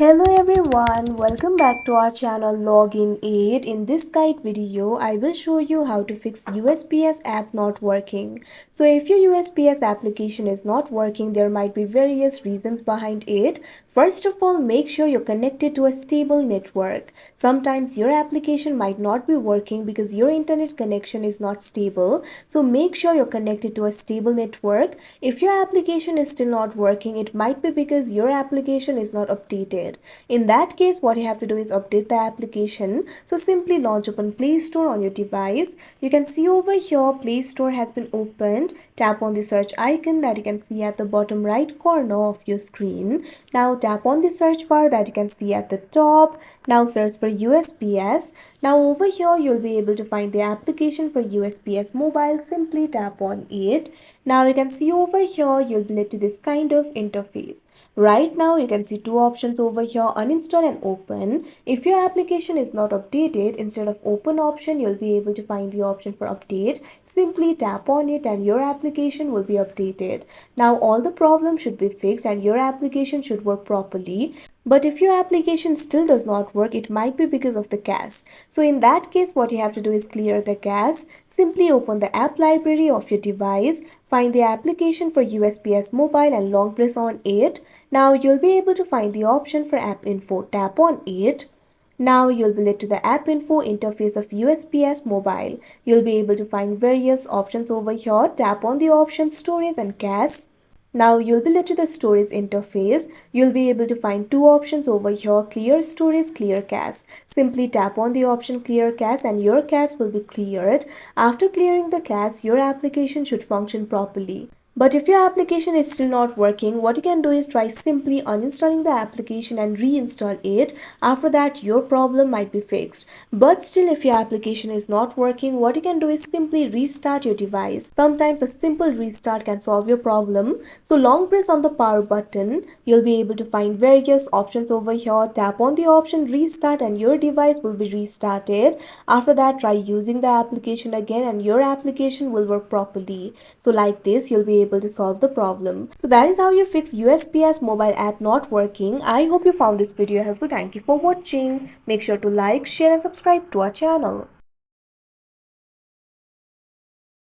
Hello everyone, welcome back to our channel Login Aid. In this guide video, I will show you how to fix USPS app not working. So if your USPS application is not working, there might be various reasons behind it. First of all, make sure you're connected to a stable network. Sometimes your application might not be working because your internet connection is not stable. So make sure you're connected to a stable network. If your application is still not working, it might be because your application is not updated. In that case, what you have to do is update the application. So simply launch open Play Store on your device. You can see over here Play Store has been opened. Tap on the search icon that you can see at the bottom right corner of your screen. Now tap on the search bar that you can see at the top. Now search for USPS. Now over here you'll be able to find the application for USPS Mobile. Simply tap on it. Now you can see over here you'll be led to this kind of interface. Right now you can see two options over here, uninstall and open. If your application is not updated, instead of open option you'll be able to find the option for update. Simply tap on it and your application will be updated. Now all the problems should be fixed and your application should work properly. But if your application still does not work, it might be because of the cache. So in that case, what you have to do is clear the cache. Simply open the app library of your device, find the application for USPS Mobile and long press on it. Now you'll be able to find the option for app info. Tap on it. Now you'll be led to the app info interface of USPS Mobile. You'll be able to find various options over here. Tap on the option storage and cache. Now you'll be led to the storage interface. You'll be able to find two options over here, clear storage, clear cache. Simply tap on the option clear cache and your cache will be cleared. After clearing the cache, your application should function properly. But if your application is still not working, what you can do is try simply uninstalling the application and reinstall it. After that, your problem might be fixed. But still, if your application is not working, what you can do is simply restart your device. Sometimes a simple restart can solve your problem. So long press on the power button. You'll be able to find various options over here. Tap on the option restart and your device will be restarted. After that, try using the application again and your application will work properly. So like this, you'll be able to solve the problem. So that is how you fix USPS mobile app not working. I hope you found this video helpful. Thank you for watching. Make sure to like, share and subscribe to our channel.